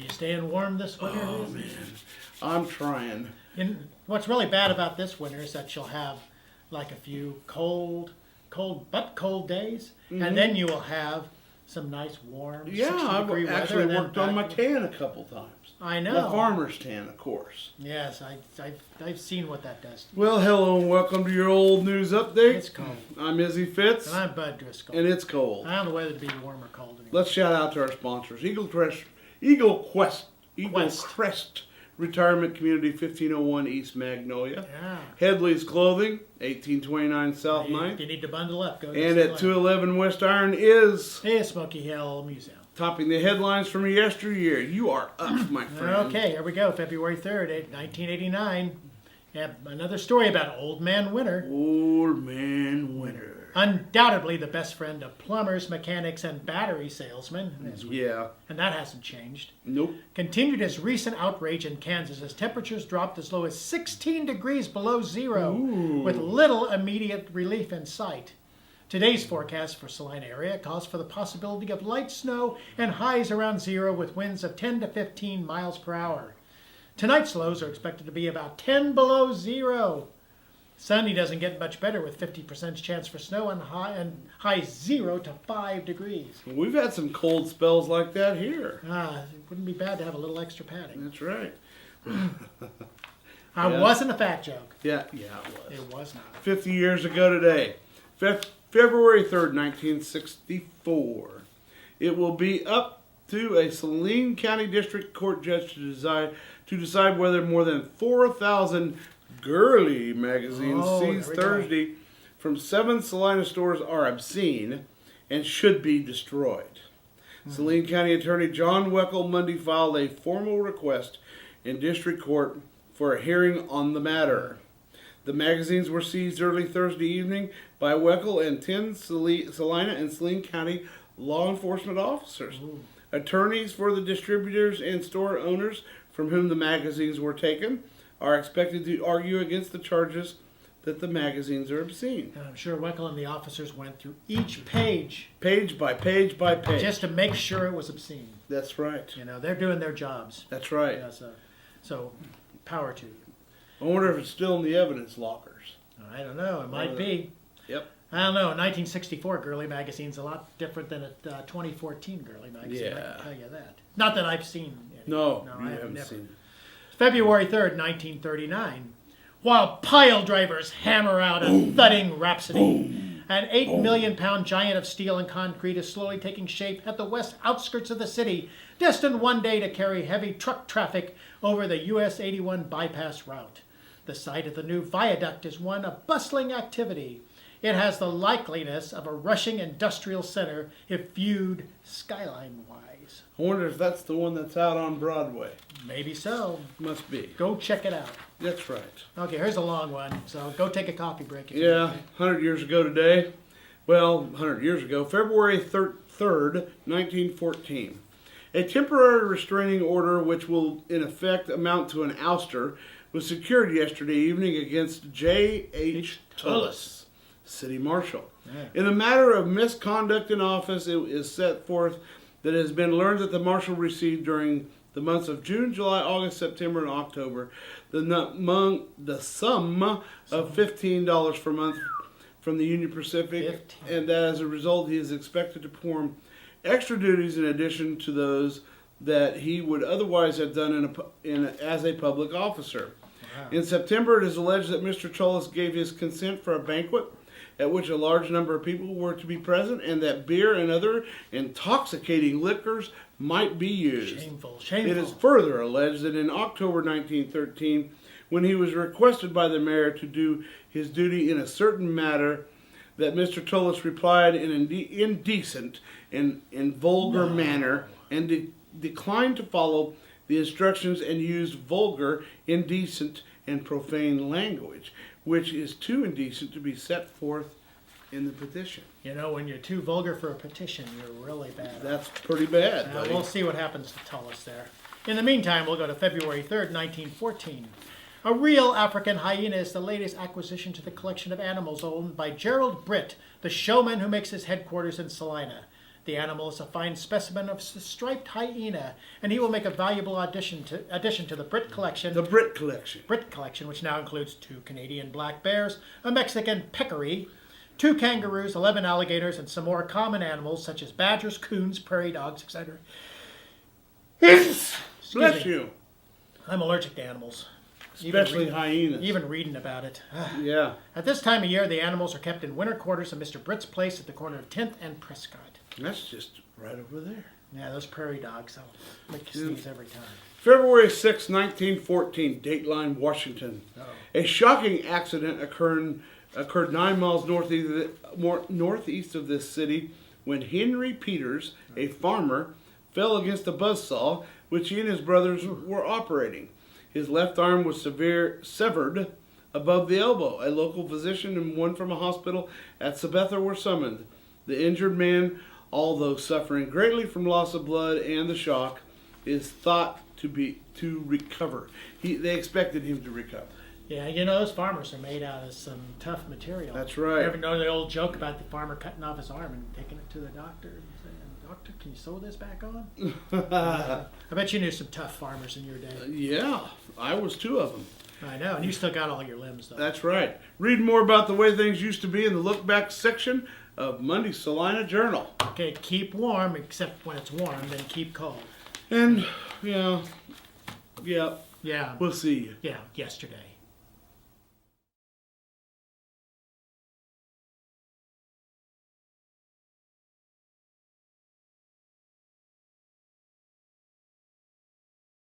Staying warm this winter? Oh, man. I'm trying. And what's really bad about this winter is that you'll have like a few cold days, and then you will have some nice warm 60-degree weather. Actually worked on my tan a couple times. I know. The farmer's tan, of course. Yes, I've seen what that does. Well, hello and welcome to your old news update. It's cold. I'm Izzy Fitz. And I'm Bud Driscoll. And it's cold. I don't know whether to be warm or cold anymore. Let's shout out to our sponsors. Eagle Crest Retirement Community, 1501 East Magnolia. Yeah. Headley's Clothing, 1829 South 9th. If you need to bundle up, go to And at 211 West Iron is Smoky Hill Museum. topping the headlines from yesteryear. You are up, my friend. Okay, here we go. February 3rd, 1989. Yeah, another story about Old Man Winter. Old Man Winter. Undoubtedly the best friend of plumbers, mechanics, and battery salesmen. Yeah. And that hasn't changed. Nope. Continued his recent outrage in Kansas as temperatures dropped as low as 16 degrees below zero, with little immediate relief in sight. Today's forecast for Salina area calls for the possibility of light snow and highs around zero with winds of 10 to 15 miles per hour. Tonight's lows are expected to be about 10 below zero. Sunday doesn't get much better with 50% chance for snow and high 0 to 5 degrees. We've had some cold spells like that here. It wouldn't be bad to have a little extra padding. That's right. Wasn't a fat joke. Yeah, it was. It was not. 50 years ago today, February 3rd, 1964. It will be up to a Saline County District Court judge to decide whether more than 4,000 girly magazines seized Thursday from 7 Salina stores are obscene and should be destroyed. Saline County Attorney John Weckel Monday filed a formal request in district court for a hearing on the matter. The magazines were seized early Thursday evening by Weckel and 10 Salina and Saline County law enforcement officers. Attorneys for the distributors and store owners from whom the magazines were taken are expected to argue against the charges that the magazines are obscene. And I'm sure Weckel and the officers went through each page. Page by page by page. Just to make sure it was obscene. That's right. You know, they're doing their jobs. That's right. Yeah, so power to you. I wonder if it's still in the evidence lockers. I don't know. It might be. Yep. I don't know. 1964 Girly Magazine's a lot different than a 2014 Girly Magazine. Yeah. I can tell you that. Not that I've seen it. No, I you have haven't never. seen it. February 3rd, 1939. While pile drivers hammer out a thudding rhapsody, an 8 million pound giant of steel and concrete is slowly taking shape at the west outskirts of the city, destined one day to carry heavy truck traffic over the US 81 bypass route. The site of the new viaduct is one of bustling activity. It has the likeliness of a rushing industrial center if viewed skyline-wise. I wonder if that's the one that's out on Broadway. Maybe so. Must be. Go check it out. That's right. Okay, here's a long one, so go take a coffee break. If Yeah, 100 years ago today. Well, 100 years ago, February 3rd, 1914. A temporary restraining order, which will in effect amount to an ouster, was secured yesterday evening against J.H. Tullis, City Marshal. Yeah. In a matter of misconduct in office, it is set forth that it has been learned that the Marshal received during the months of June, July, August, September, and October the sum of $15 per month from the Union Pacific, and that as a result he is expected to perform extra duties in addition to those that he would otherwise have done as a public officer. Wow. In September, it is alleged that Mr. Tullis gave his consent for a banquet at which a large number of people were to be present, and that beer and other intoxicating liquors might be used. Shameful. It is further alleged that in October 1913, when he was requested by the mayor to do his duty in a certain matter, that Mr. Tullis replied in an indecent and vulgar manner and declined to follow the instructions and used vulgar, indecent, and profane language, which is too indecent to be set forth in the petition. You know, when you're too vulgar for a petition, you're really bad. That's pretty bad, buddy. We'll see what happens to Tullis there. In the meantime, we'll go to February 3rd, 1914. A real African hyena is the latest acquisition to the collection of animals owned by Gerald Britt, the showman who makes his headquarters in Salina. The animal is a fine specimen of the striped hyena, and he will make a valuable addition to the Britt collection. The Brit collection. Britt collection, which now includes 2 Canadian black bears, a Mexican peccary, 2 kangaroos, 11 alligators, and some more common animals such as badgers, coons, prairie dogs, etc. Bless me. you. I'm allergic to animals. Especially hyenas. Even reading about it. Yeah. At this time of year, the animals are kept in winter quarters at Mr. Britt's place at the corner of 10th and Prescott. That's just right over there. Yeah, those prairie dogs, they'll make you sneeze every time. February 6, 1914, Dateline, Washington. Uh-oh. A shocking accident occurred 9 miles northeast of this city when Henry Peters, a farmer, fell against a buzzsaw which he and his brothers were operating. His left arm was severed above the elbow. A local physician and one from a hospital at Sabetha were summoned. The injured man, although suffering greatly from loss of blood and the shock, is thought to recover. They expected him to recover. Yeah, you know, those farmers are made out of some tough material. That's right. You ever know the old joke about the farmer cutting off his arm and taking it to the doctor and saying, "Doctor, can you sew this back on?" I bet you knew some tough farmers in your day. Yeah, I was 2 of them. I know, and you still got all your limbs, though. That's right. Read more about the way things used to be in the look back section of Monday's Salina Journal. Okay, keep warm, except when it's warm, then keep cold. And, yeah, Yeah. we'll see you. Yeah, yesterday.